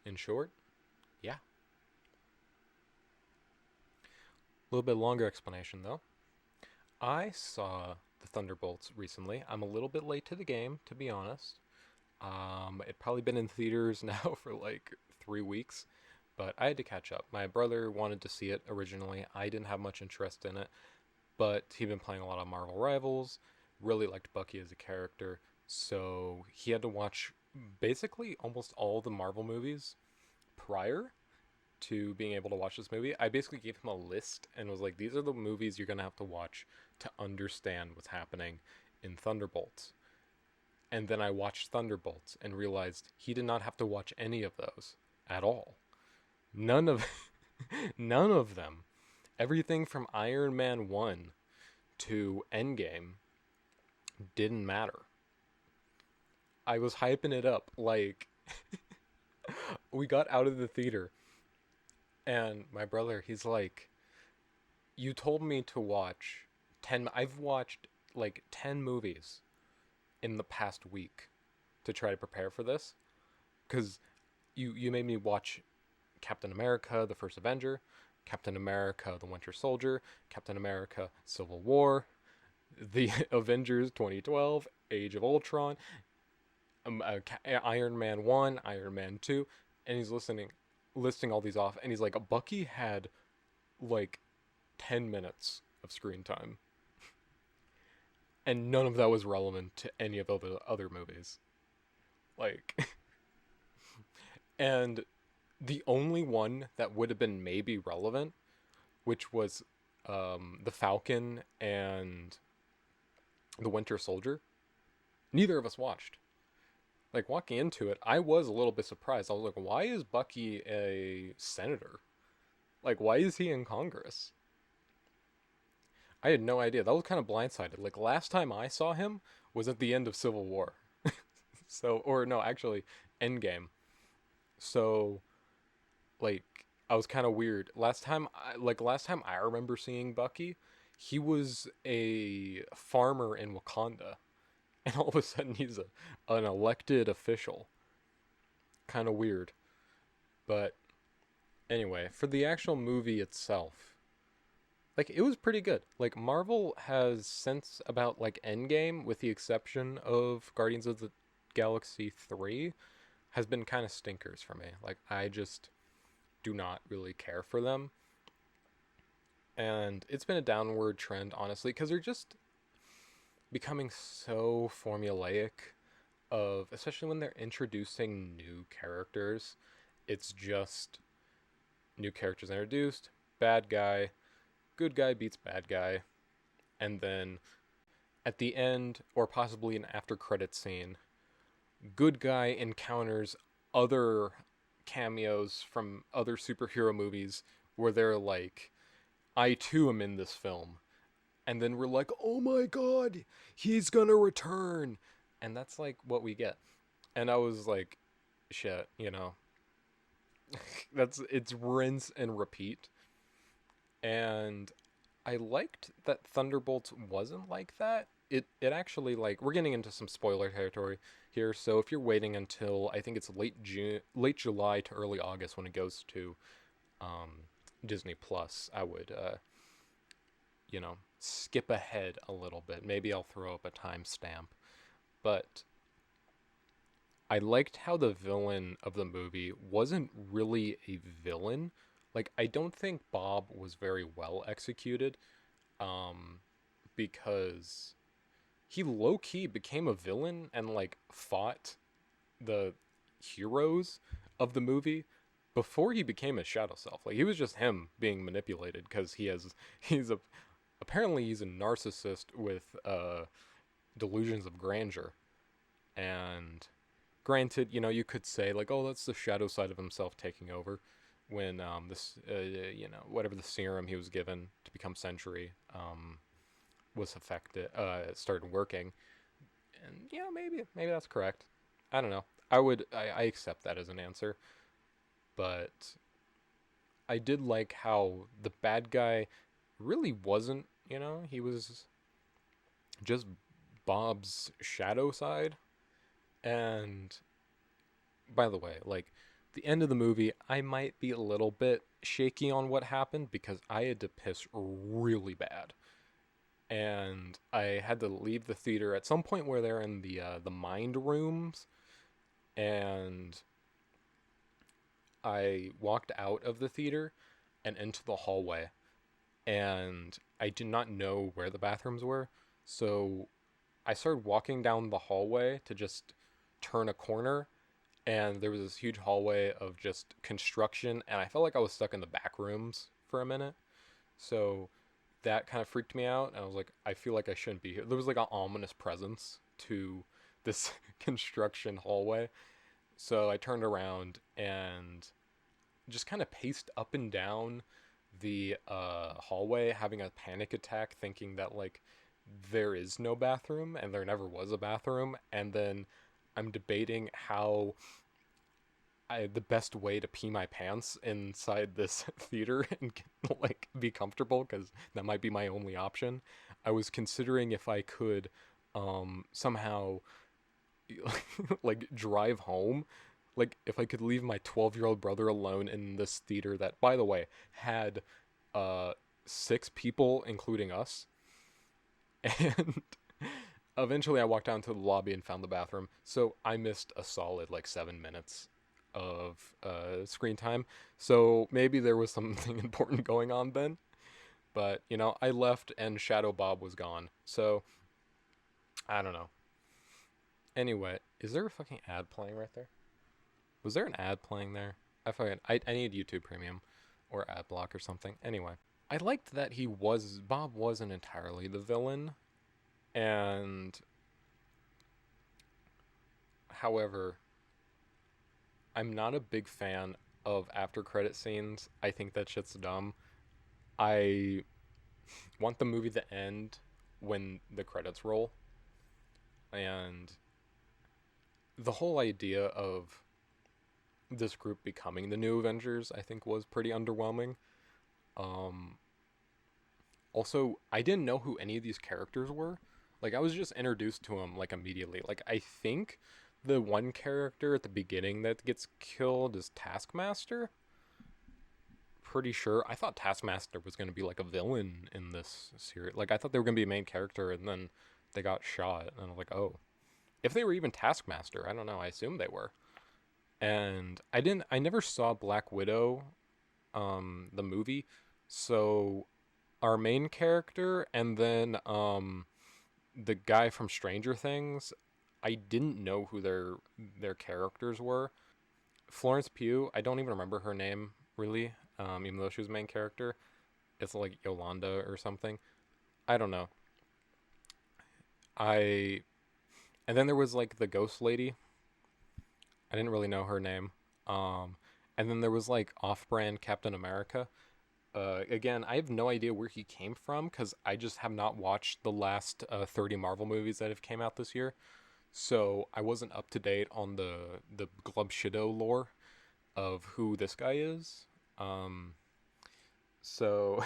In short, yeah. A little bit longer explanation though. I saw the Thunderbolts recently. I'm a little bit late to the game, to be honest. It probably been in theaters now for like 3 weeks, but I had to catch up. My brother wanted to see it originally. I didn't have much interest in it, but he'd been playing a lot of Marvel Rivals, really liked Bucky as a character, so he had to watch basically almost all the Marvel movies prior to being able to watch this movie. I basically gave him a list and was like, these are the movies you're going to have to watch to understand what's happening in Thunderbolts. And then I watched Thunderbolts and realized he did not have to watch any of those at all. None of none of them. Everything from Iron Man 1 to Endgame didn't matter. I was hyping it up like we got out of the theater and my brother, he's like, "You told me to watch 10 I've watched like 10 movies in the past week to try to prepare for this cuz you made me watch Captain America, the First Avenger, Captain America, the Winter Soldier, Captain America, Civil War, the Avengers 2012, Age of Ultron, Iron Man 1, Iron Man 2, and he's listing all these off, and he's like, Bucky had like 10 minutes of screen time, and none of that was relevant to any of the other movies. Like, and the only one that would have been maybe relevant, which was the Falcon and the Winter Soldier, neither of us watched. Like walking into it, I was a little bit surprised. I was like, why is Bucky a senator? Like, why is he in Congress? I had no idea. That was kind of blindsided. Like, last time I saw him was at the end of Civil War. So, or no, actually, Endgame. So, like, I was kind of weird. Last time I remember seeing Bucky, he was a farmer in Wakanda. And all of a sudden he's an elected official. Kind of weird. But anyway, for the actual movie itself, like it was pretty good. Like Marvel has since about like Endgame, with the exception of Guardians of the Galaxy 3, has been kind of stinkers for me. Like I just do not really care for them. And it's been a downward trend, honestly, because they're just becoming so formulaic of, especially when they're introducing new characters, it's just new characters introduced, bad guy, good guy beats bad guy, and then at the end or possibly an after credit scene, good guy encounters other cameos from other superhero movies where they're like, I too am in this film. And then we're like, oh my god, he's gonna return. And that's like what we get. And I was like, shit, it's rinse and repeat. And I liked that Thunderbolts wasn't like that. It actually, like, we're getting into some spoiler territory here, so if you're waiting until I think it's late July to early August when it goes to um, Disney Plus, I would skip ahead a little bit. Maybe I'll throw up a timestamp. But I liked how the villain of the movie wasn't really a villain. Like, I don't think Bob was very well executed, um, because he low key became a villain and like fought the heroes of the movie before he became a shadow self. Like he was just him being manipulated because he's a apparently he's a narcissist with delusions of grandeur. And granted, you could say like, oh, that's the shadow side of himself taking over when this whatever the serum he was given to become Sentry was affected, started working. And maybe that's correct. I don't know. I accept that as an answer, but I did like how the bad guy really wasn't, he was just Bob's shadow side. And by the way, like the end of the movie, I might be a little bit shaky on what happened because I had to piss really bad. And I had to leave the theater at some point where they're in the mind rooms, and I walked out of the theater and into the hallway, and I did not know where the bathrooms were. So I started walking down the hallway to just turn a corner, and there was this huge hallway of just construction, and I felt like I was stuck in the back rooms for a minute. So that kind of freaked me out, and I was like, I feel like I shouldn't be here. There was like an ominous presence to this construction hallway. So I turned around and just kind of paced up and down the hallway, having a panic attack, thinking that like there is no bathroom and there never was a bathroom. And then I'm debating how the best way to pee my pants inside this theater and like be comfortable, because that might be my only option. I was considering if I could somehow like drive home, like if I could leave my 12-year-old brother alone in this theater that, by the way, had uh 6 people including us. And eventually I walked down to the lobby and found the bathroom. So I missed a solid like 7 minutes of screen time. So maybe there was something important going on then. But I left and Shadow Bob was gone. So I don't know. Anyway, is there a fucking ad playing right there? Was there an ad playing there? I need YouTube Premium or ad block or something. Anyway, I liked that Bob wasn't entirely the villain, and however, I'm not a big fan of after credit scenes. I think that shit's dumb. I want the movie to end when the credits roll, and the whole idea of this group becoming the new Avengers, I think, was pretty underwhelming. Um, Also, I didn't know who any of these characters were. Like, I was just introduced to them like immediately. Like, I think the one character at the beginning that gets killed is Taskmaster. Pretty sure. I thought Taskmaster was going to be like a villain in this series. Like, I thought they were going to be a main character, and then they got shot. And I was like, oh, if they were even Taskmaster, I don't know. I assumed they were. And I never saw Black Widow, the movie. So our main character and then the guy from Stranger Things, I didn't know who their characters were. Florence Pugh, I don't even remember her name really, even though she was the main character. It's like Yolanda or something. I don't know. I and then there was like the ghost lady. I didn't really know her name. Um, and then there was like off-brand Captain America. Again, I have no idea where he came from because I just have not watched the last 30 Marvel movies that have came out this year. So I wasn't up to date on the Glub Shido lore of who this guy is. Um, so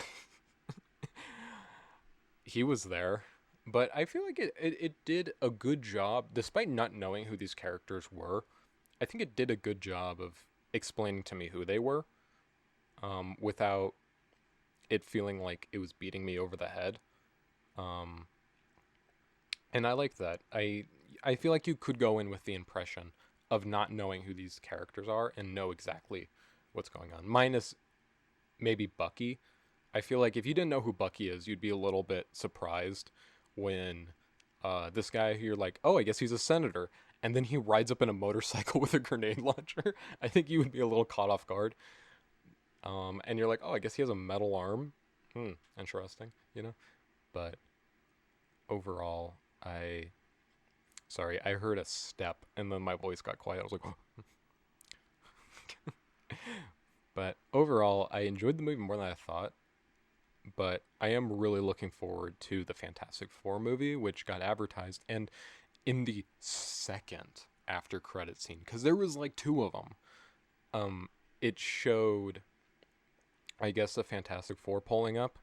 he was there, but I feel like it did a good job, despite not knowing who these characters were. I think it did a good job of explaining to me who they were, without it feeling like it was beating me over the head. Um, and I like that. I feel like you could go in with the impression of not knowing who these characters are and know exactly what's going on. Minus maybe Bucky. I feel like if you didn't know who Bucky is, you'd be a little bit surprised when this guy who you're like, oh, I guess he's a senator, and then he rides up in a motorcycle with a grenade launcher. I think you would be a little caught off guard. And you're like, oh, I guess he has a metal arm. Interesting, you know? But overall, sorry, I heard a step and then my voice got quiet. I was like, oh. But overall, I enjoyed the movie more than I thought. But I am really looking forward to the Fantastic Four movie, which got advertised. And in the second after credit scene, because there was like two of them, it showed, I guess, the Fantastic Four pulling up,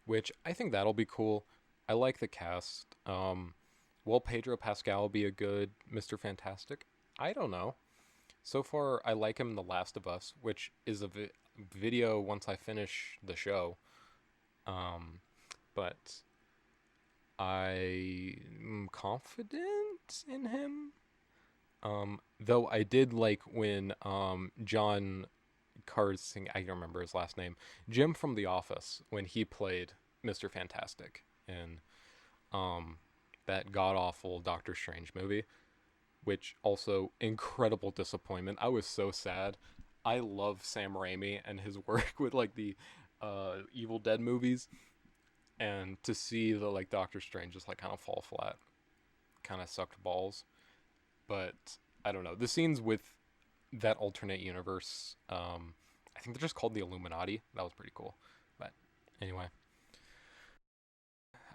which I think that'll be cool. I like the cast. Will Pedro Pascal be a good Mr. Fantastic? I don't know. So far, I like him in The Last of Us, which is a video once I finish the show. Um, but I am confident in him. Though I did like when John Karsing, I don't remember his last name, Jim from The Office, when he played Mr. Fantastic in um that god awful Doctor Strange movie, which also incredible disappointment. I was so sad. I love Sam Raimi and his work with like the Evil Dead movies, and to see the like Doctor Strange just like kind of fall flat, kind of sucked balls. But I don't know. The scenes with that alternate universe, I think they're just called the Illuminati. That was pretty cool. But anyway,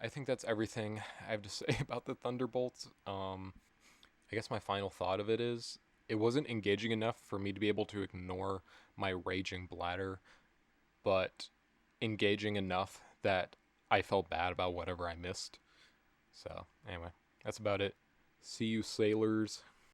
I think that's everything I have to say about the Thunderbolts. I guess my final thought of it is it wasn't engaging enough for me to be able to ignore my raging bladder, but engaging enough that I felt bad about whatever I missed. So, anyway, that's about it. See you, sailors.